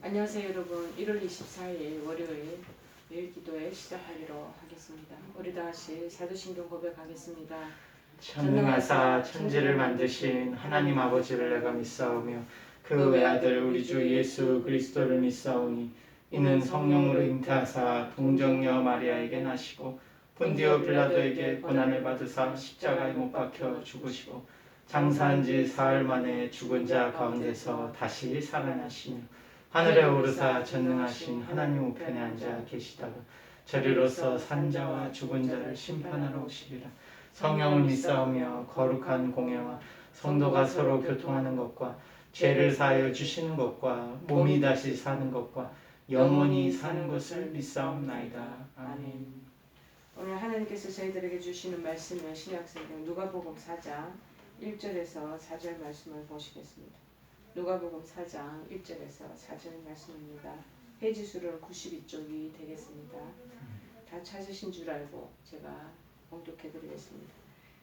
안녕하세요 여러분. 1월 24일 월요일 매일 기도회 시작하기로 하겠습니다. 우리 다같이 사도신경 고백하겠습니다. 전능하사 천지를 만드신 하나님 아버지를 내가 믿사오며 그 외아들 우리 주 예수 그리스도를 믿사오니 이는 성령으로 잉태하사 동정녀 마리아에게 나시고 본디오 빌라도에게 고난을 받으사 십자가에 못 박혀 죽으시고 장사한 지 사흘 만에 죽은 자 가운데서 다시 살아나시며 하늘에 오르사 전능하신 하나님 우편에 앉아 계시다가 저리로서 산자와 죽은 자를 심판하러 오시리라. 성령을 믿사오며 거룩한 공예와 성도가 서로 교통하는 것과 죄를 사하여 주시는 것과 몸이 다시 사는 것과 영원히 사는 것을 믿사옵나이다. 아멘. 오늘 하나님께서 저희들에게 주시는 말씀은 신약성경 누가복음 4장 1절에서 4절 말씀을 보시겠습니다. 누가복음 4장 1절에서 4절 말씀입니다. 페이지수로 92쪽이 되겠습니다. 다 찾으신 줄 알고 제가 봉독해드리겠습니다.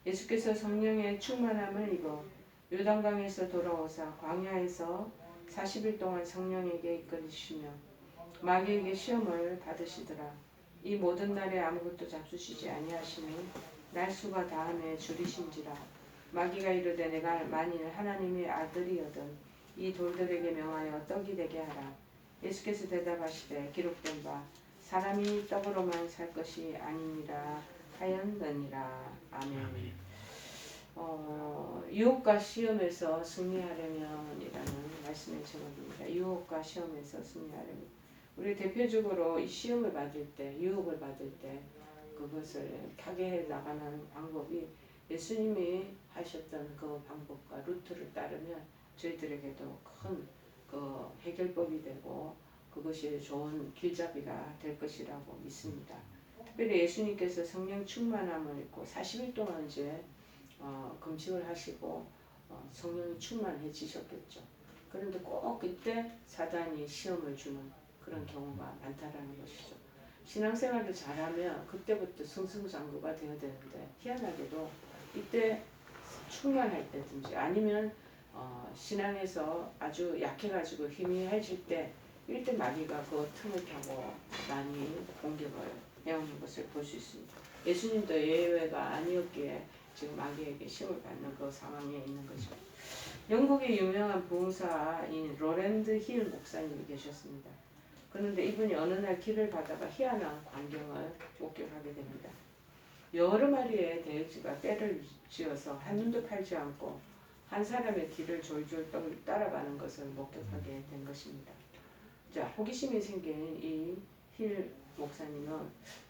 예수께서 성령의 충만함을 입어 요단강에서 돌아오사 광야에서 40일 동안 성령에게 이끌리시며 마귀에게 시험을 받으시더라. 이 모든 날에 아무것도 잡수시지 아니하시니 날수가 다함에 줄이신지라. 마귀가 이르되 내가 만일 하나님의 아들이여든 이 돌들에게 명하여 떡이 되게 하라. 예수께서 대답하시되 기록된 바 사람이 떡으로만 살 것이 아니니라 하였느니라. 아멘. 유혹과 시험에서 승리하려면이라는 말씀의 제목입니다. 유혹과 시험에서 승리하려면. 우리 대표적으로 이 시험을 받을 때, 유혹을 받을 때 그것을 타개해 나가는 방법이 예수님이 하셨던 그 방법과 루트를 따르면 저희들에게도 큰 그 해결법이 되고 그것이 좋은 길잡이가 될 것이라고 믿습니다. 특별히 예수님께서 성령 충만함을 입고 40일 동안 이제 금식을 하시고 성령이 충만해지셨겠죠. 그런데 꼭 그때 사단이 시험을 주는 그런 경우가 많다라는 것이죠. 신앙생활을 잘하면 그때부터 승승장구가 되어야 되는데 희한하게도 이때 충만할 때든지 아니면 신앙에서 아주 약해가지고 희미해질 때 이때 마귀가 그 틈을 타고 많이 공격을 해오는 것을 볼 수 있습니다. 예수님도 예외가 아니었기에 지금 마귀에게 시험을 받는 그 상황에 있는 거죠. 영국의 유명한 부흥사인 로랜드 힐 목사님이 계셨습니다. 그런데 이분이 어느 날 길을 가다가 희한한 광경을 목격하게 됩니다. 여러 마리의 돼지가 떼를 지어서 한눈도 팔지 않고 한 사람의 뒤를 졸졸 따라가는 것을 목격하게 된 것입니다. 자, 호기심이 생긴 이 힐 목사님은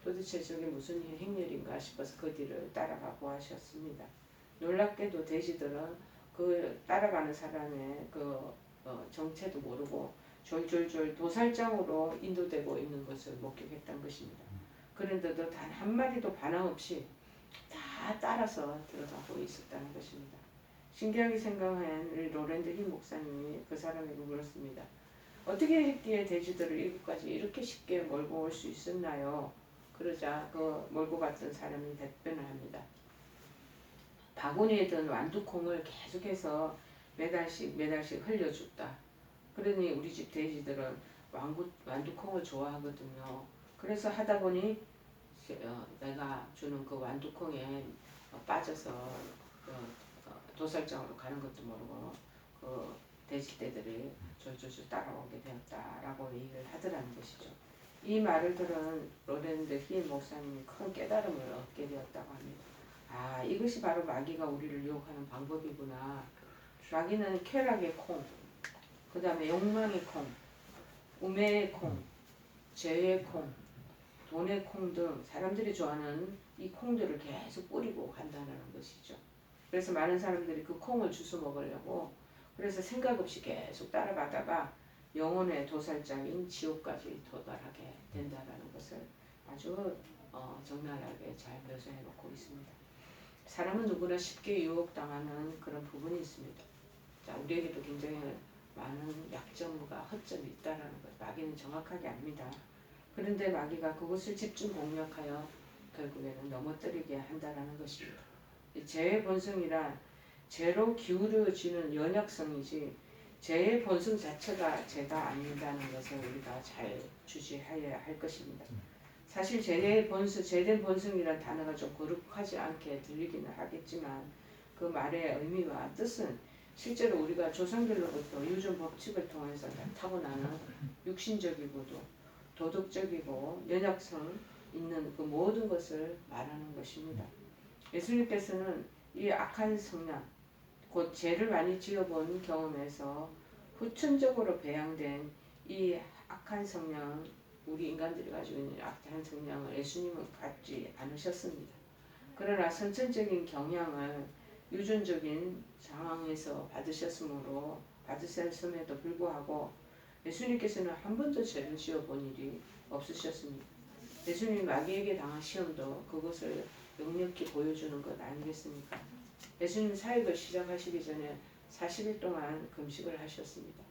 도대체 저게 무슨 행렬인가 싶어서 그 뒤를 따라가 보았습니다. 놀랍게도 돼지들은 그 따라가는 사람의 그 정체도 모르고 졸졸졸 도살장으로 인도되고 있는 것을 목격했던 것입니다. 그런데도 단 한 마리도 반항 없이 다 따라서 들어가고 있었다는 것입니다. 신기하게 생각한 로랜드 힐 목사님이 그 사람에게 물었습니다. 어떻게 했기에 돼지들을 이곳까지 이렇게 쉽게 몰고 올 수 있었나요? 그러자 그 몰고 갔던 사람이 답변을 합니다. 바구니에 든 완두콩을 계속해서 매달씩 흘려줬다. 그러니 우리 집 돼지들은 완두콩을 좋아하거든요. 그래서 하다 보니 내가 주는 그 완두콩에 빠져서 도살장으로 가는 것도 모르고 그 돼지떼들이 졸졸졸 따라오게 되었다라고 얘기를 하더라는 것이죠. 이 말을 들은 로랜드 힐 목사님이 큰 깨달음을 얻게 되었다고 합니다. 아, 이것이 바로 마귀가 우리를 유혹하는 방법이구나. 마귀는 쾌락의 콩, 그 다음에 욕망의 콩, 우매의 콩, 죄의 콩, 돈의 콩 등 사람들이 좋아하는 이 콩들을 계속 뿌리고 간다는 것이죠. 그래서 많은 사람들이 그 콩을 주워 먹으려고 그래서 생각 없이 계속 따라가다가 영혼의 도살장인 지옥까지 도달하게 된다는 것을 아주 적나라하게 잘 묘사해 놓고 있습니다. 사람은 누구나 쉽게 유혹당하는 그런 부분이 있습니다. 자, 우리에게도 굉장히 많은 약점과 허점이 있다는 것, 마귀는 정확하게 압니다. 그런데 마귀가 그것을 집중 공략하여 결국에는 넘어뜨리게 한다는 것입니다. 죄의 본성이란 죄로 기울어지는 연약성이지 죄의 본성 자체가 죄가 아닌다는 것을 우리가 잘 주시해야 할 것입니다. 사실 죄의 본성, 죄된 본성이라는 단어가 좀 거룩하지 않게 들리기는 하겠지만 그 말의 의미와 뜻은 실제로 우리가 조상들로부터 유전 법칙을 통해서 타고나는 육신적이고도 도덕적이고 연약성 있는 그 모든 것을 말하는 것입니다. 예수님께서는 이 악한 성향, 곧 죄를 많이 지어본 경험에서 후천적으로 배양된 이 악한 성향, 우리 인간들이 가지고 있는 악한 성향을 예수님은 갖지 않으셨습니다. 그러나 선천적인 경향을 유전적인 상황에서 받으셨음에도 불구하고 예수님께서는 한 번도 죄를 지어본 일이 없으셨습니다. 예수님이 마귀에게 당한 시험도 그것을 역력히 보여주는 것 아니겠습니까? 예수님 사역을 시작하시기 전에 40일 동안 금식을 하셨습니다.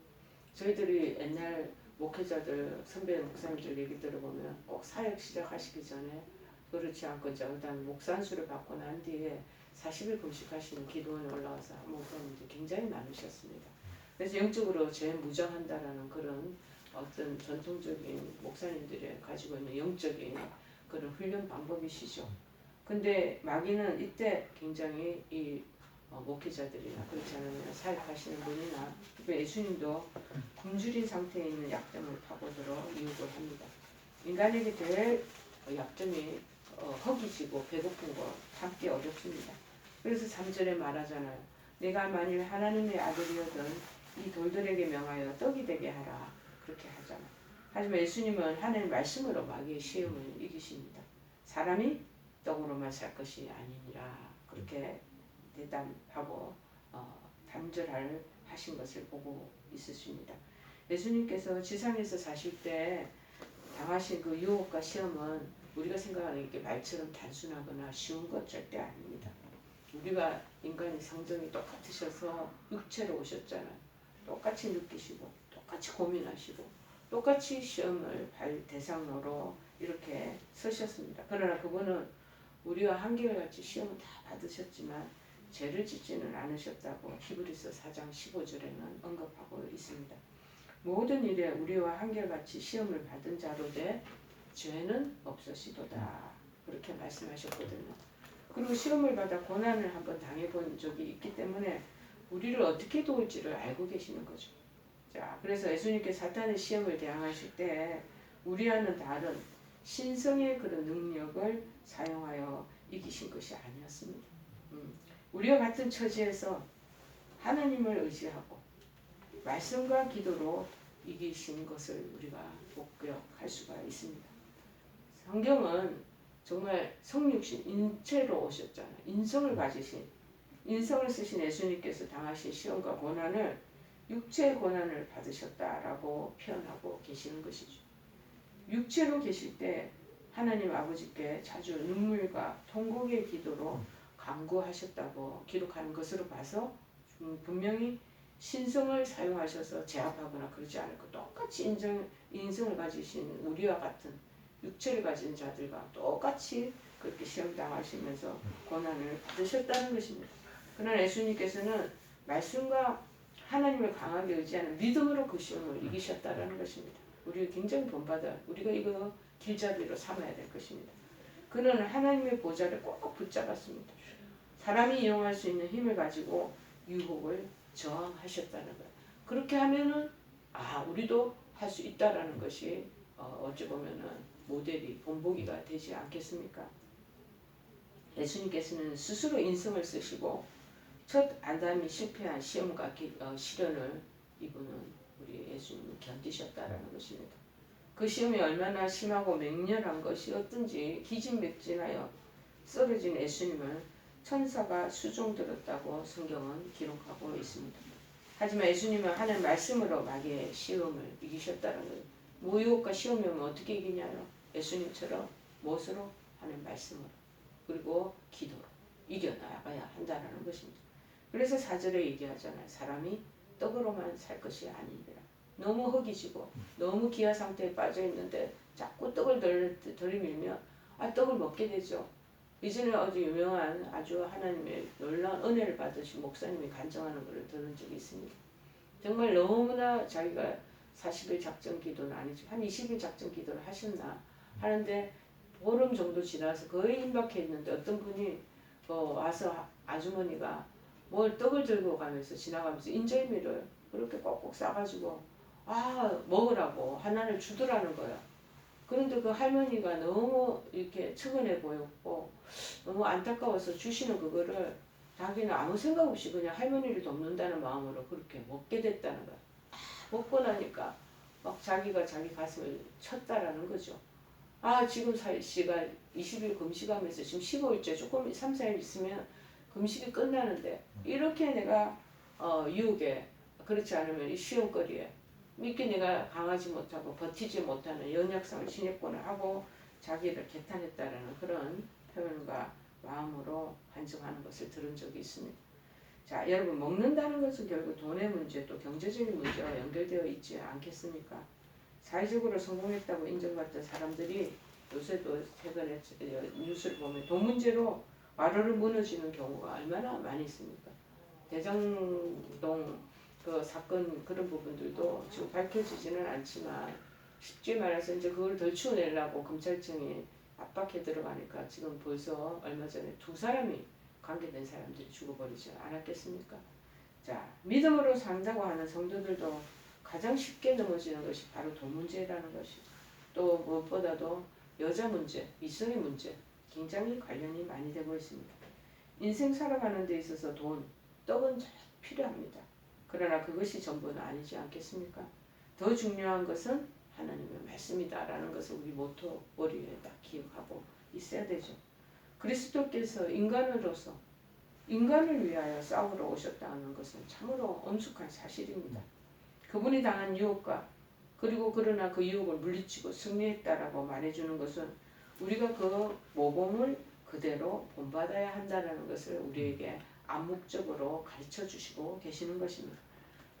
저희들이 옛날 목회자들, 선배 목사님들 얘기 들어보면 꼭 사역 시작하시기 전에 그렇지 않고 그다음에 목산수를 받고 난 뒤에 40일 금식하시는 기도원에 올라와서 목사님들이 굉장히 많으셨습니다. 그래서 영적으로 죄 무장한다라는 그런 어떤 전통적인 목사님들이 가지고 있는 영적인 그런 훈련 방법이시죠. 근데 마귀는 이때 굉장히 이 목회자들이나 그렇지 않으면 사역하시는 분이나 예수님도 굶주린 상태에 있는 약점을 파고들어 유혹을 합니다. 인간에게 제일 약점이 허기지고 배고픈 거 참기 어렵습니다. 그래서 3절에 말하잖아요. 내가 만일 하나님의 아들이어든 이 돌들에게 명하여 떡이 되게 하라. 그렇게 하잖아요. 하지만 예수님은 하나님의 말씀으로 마귀의 시험을 이기십니다. 사람이 떡으로만 살 것이 아니니라. 그렇게 대답하고 단절할 하신 것을 보고 있으십니다. 예수님께서 지상에서 사실 때 당하신 그 유혹과 시험은 우리가 생각하는 이렇게 말처럼 단순하거나 쉬운 것 절대 아닙니다. 우리가 인간이 성정이 똑같으셔서 육체로 오셨잖아요. 똑같이 느끼시고 똑같이 고민하시고 똑같이 시험을 대상으로 이렇게 서셨습니다. 그러나 그분은 우리와 한결같이 시험을 다 받으셨지만 죄를 짓지는 않으셨다고 히브리서 4장 15절에는 언급하고 있습니다. 모든 일에 우리와 한결같이 시험을 받은 자로되 죄는 없으시도다. 그렇게 말씀하셨거든요. 그리고 시험을 받아 고난을 한번 당해본 적이 있기 때문에 우리를 어떻게 도울지를 알고 계시는 거죠. 자, 그래서 예수님께서 사탄의 시험을 대항하실 때 우리와는 다른 신성의 그런 능력을 사용하여 이기신 것이 아니었습니다. 우리와 같은 처지에서 하나님을 의지하고 말씀과 기도로 이기신 것을 우리가 목격할 수가 있습니다. 성경은 정말 성육신 인체로 오셨잖아요. 인성을 쓰신 예수님께서 당하신 시험과 고난을 육체의 고난을 받으셨다라고 표현하고 계시는 것이죠. 육체로 계실 때 하나님 아버지께 자주 눈물과 통곡의 기도로 간구하셨다고 기록하는 것으로 봐서 분명히 신성을 사용하셔서 제압하거나 그러지 않고 똑같이 인성을 가지신 우리와 같은 육체를 가진 자들과 똑같이 그렇게 시험당하시면서 고난을 받으셨다는 것입니다. 그러나 예수님께서는 말씀과 하나님을 강하게 의지하는 믿음으로 그 시험을 이기셨다는 것입니다. 우리가 굉장히 본받아 우리가 이거 길잡이로 삼아야 될 것입니다. 그는 하나님의 보좌를 꼭 붙잡았습니다. 사람이 이용할 수 있는 힘을 가지고 유혹을 저항하셨다는 거예요. 그렇게 하면은 우리도 할 수 있다라는 것이 어찌 보면은 모델이 본보기가 되지 않겠습니까? 예수님께서는 스스로 인성을 쓰시고 첫 아담이 실패한 시험과 시련을 이분은 우리 예수님은 견디셨다라는 것입니다. 그 시험이 얼마나 심하고 맹렬한 것이었든지 기진맥진하여 쓰러진 예수님을 천사가 수종들었다고 성경은 기록하고 있습니다. 하지만 예수님은 하나님 말씀으로 마귀의 시험을 이기셨다는 거예요. 모욕과 시험이 오면 어떻게 이기냐요? 예수님처럼 무엇으로? 하나님 말씀으로 그리고 기도로 이겨나가야 한다는 것입니다. 그래서 4절에 얘기하잖아요. 사람이 떡으로만 살 것이 아니니라. 너무 허기지고 너무 기아 상태에 빠져 있는데 자꾸 떡을 들이밀면 떡을 먹게 되죠. 이전에 아주 유명한 아주 하나님의 놀라운 은혜를 받으신 목사님이 간증하는 것을 들은 적이 있습니다. 정말 너무나 자기가 40일 작전 기도는 아니죠. 한 20일 작전 기도를 하셨나 하는데 보름 정도 지나서 거의 임박해 있는데 어떤 분이 와서 아주머니가 뭘 떡을 들고 가면서 지나가면서 인절미를 그렇게 꼭꼭 싸가지고 먹으라고 하나를 주더라는 거야. 그런데 그 할머니가 너무 이렇게 측은해 보였고 너무 안타까워서 주시는 그거를 자기는 아무 생각 없이 그냥 할머니를 돕는다는 마음으로 그렇게 먹게 됐다는 거야. 먹고 나니까 막 자기가 자기 가슴을 쳤다라는 거죠. 지금 씨가 20일 금식하면서 지금 15일째 조금 3, 4일 있으면 금식이 끝나는데 이렇게 내가 유혹에 그렇지 않으면 이 시험거리에 믿기 내가 강하지 못하고 버티지 못하는 연약성을 지녔구나 하고 자기를 개탄했다라는 그런 표현과 마음으로 반증하는 것을 들은 적이 있습니다. 자, 여러분 먹는다는 것은 결국 돈의 문제 또 경제적인 문제와 연결되어 있지 않겠습니까? 사회적으로 성공했다고 인정받던 사람들이 요새도 최근에 뉴스를 보면 돈 문제로 와르르 무너지는 경우가 얼마나 많이 있습니까? 대장동 그 사건 그런 부분들도 지금 밝혀지지는 않지만 쉽게 말해서 이제 그걸 덜 치워내려고 검찰청이 압박해 들어가니까 지금 벌써 얼마 전에 2사람이 관계된 사람들이 죽어버리지 않았겠습니까? 자, 믿음으로 산다고 하는 성도들도 가장 쉽게 넘어지는 것이 바로 돈 문제라는 것이 또 무엇보다도 여자 문제, 이성의 문제 굉장히 관련이 많이 되고 있습니다. 인생 살아가는 데 있어서 떡은 필요합니다. 그러나 그것이 전부는 아니지 않겠습니까? 더 중요한 것은 하나님의 말씀이다라는 것을 우리 모토 머리에다 기억하고 있어야 되죠. 그리스도께서 인간으로서 인간을 위하여 싸우러 오셨다는 것은 참으로 엄숙한 사실입니다. 그분이 당한 유혹과 그리고 그러나 그 유혹을 물리치고 승리했다라고 말해주는 것은 우리가 그 모범을 그대로 본받아야 한다는 것을 우리에게 암묵적으로 가르쳐 주시고 계시는 것입니다.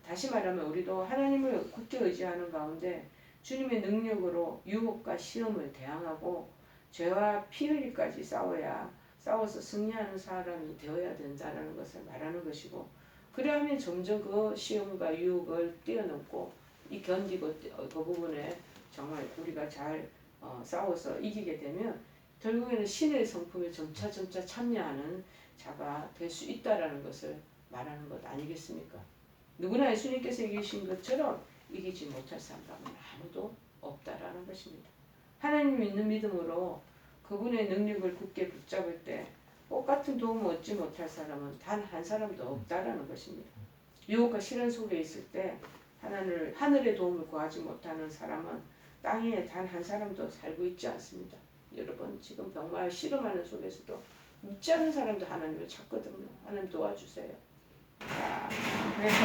다시 말하면 우리도 하나님을 굳게 의지하는 가운데 주님의 능력으로 유혹과 시험을 대항하고 죄와 피 흘리까지 싸워서 승리하는 사람이 되어야 된다는 것을 말하는 것이고 그래야만 점점 그 시험과 유혹을 뛰어넘고 견디고 그 부분에 정말 우리가 잘 싸워서 이기게 되면 결국에는 신의 성품에 점차 참여하는 자가 될 수 있다라는 것을 말하는 것 아니겠습니까? 누구나 예수님께서 이기신 것처럼 이기지 못할 사람은 아무도 없다라는 것입니다. 하나님 믿는 믿음으로 그분의 능력을 굳게 붙잡을 때 똑같은 도움을 얻지 못할 사람은 단 한 사람도 없다라는 것입니다. 유혹과 시련 속에 있을 때 하늘의 도움을 구하지 못하는 사람은 땅에 단 한 사람도 살고 있지 않습니다. 여러분 지금 정말 씨름하는 속에서도 믿지 않는 사람도 하나님을 찾거든요. 하나님 도와주세요. 자, 그래서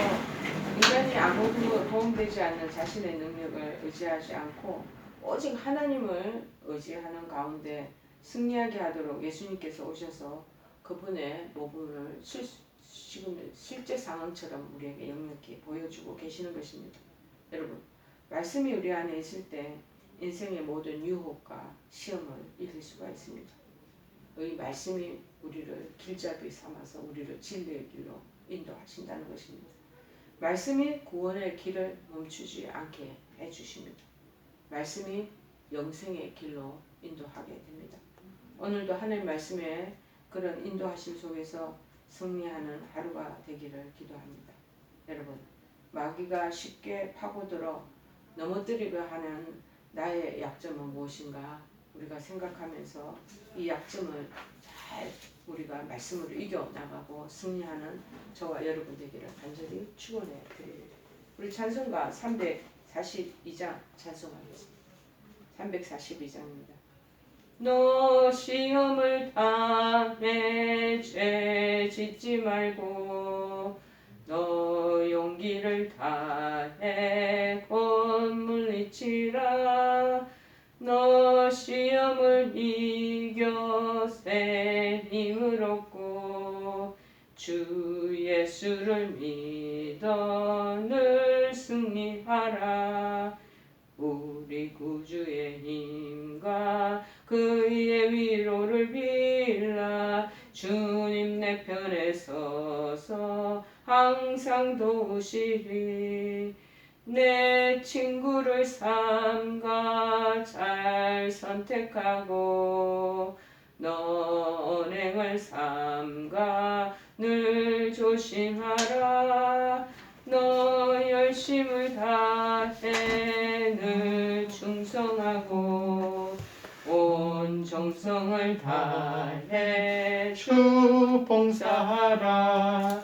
인간이 아무도 도움되지 않는 자신의 능력을 의지하지 않고 오직 하나님을 의지하는 가운데 승리하게 하도록 예수님께서 오셔서 그분의 모범을 지금 실제 상황처럼 우리에게 역력히 보여주고 계시는 것입니다. 여러분 말씀이 우리 안에 있을 때 인생의 모든 유혹과 시험을 이길 수가 있습니다. 이 말씀이 우리를 길잡이 삼아서 우리를 진리의 길로 인도하신다는 것입니다. 말씀이 구원의 길을 멈추지 않게 해주십니다. 말씀이 영생의 길로 인도하게 됩니다. 오늘도 하나님 말씀에 그런 인도하심 속에서 승리하는 하루가 되기를 기도합니다. 여러분 마귀가 쉽게 파고들어 넘어뜨리려 하는 나의 약점은 무엇인가 우리가 생각하면서 이 약점을 잘 우리가 말씀으로 이겨나가고 승리하는 저와 여러분 되기를 간절히 축원해 드립니다. 우리 찬송가 342장 찬송하겠습니다. 342장입니다. 너 시험을 당해 죄 짓지 말고 너 용기를 다해 곧 물리치라. 너 시험을 이겨 새 힘을 얻고 주 예수를 믿어 늘 승리하라. 우리 구주의 힘과 그의 위로를 빌라. 주님 내 편에 서서 항상 도우시리. 내 친구를 삼가 잘 선택하고 너행을 삼가 늘 조심하라. 너 열심을 다해 늘 충성하고 온 정성을 다해 주 봉사하라.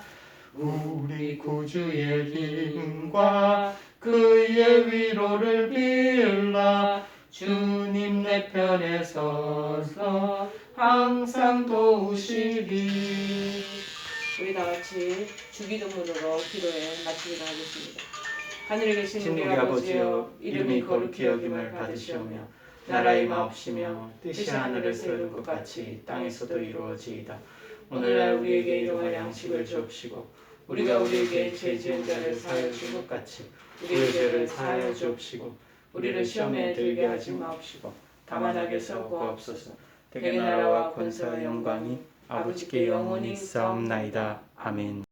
우리 구주의 힘과 그의 위로를 빌라. 주님 내 편에 서서 항상 도우시리. 우리 다 같이 주기도문으로 기도에 마치기로 하겠습니다. 하늘에 계신 우리 아버지여, 이름이 거룩히 여김을 받으시오며 나라의 마옵시며 뜻이 하늘에서 이룬 것 같이 땅에서도 이루어지이다. 오늘날 우리에게 일용할 양식을 주옵시고 우리가 우리에게 죄 지은 자를 사하여 준 것 같이 우리의 죄를 사하여 주옵시고 우리를 시험에 들게 하지 마옵시고 다만 악에서 구하옵소서. 대개 나라와 권세와 영광이 아버지께 영원히 있사옵나이다. 아멘.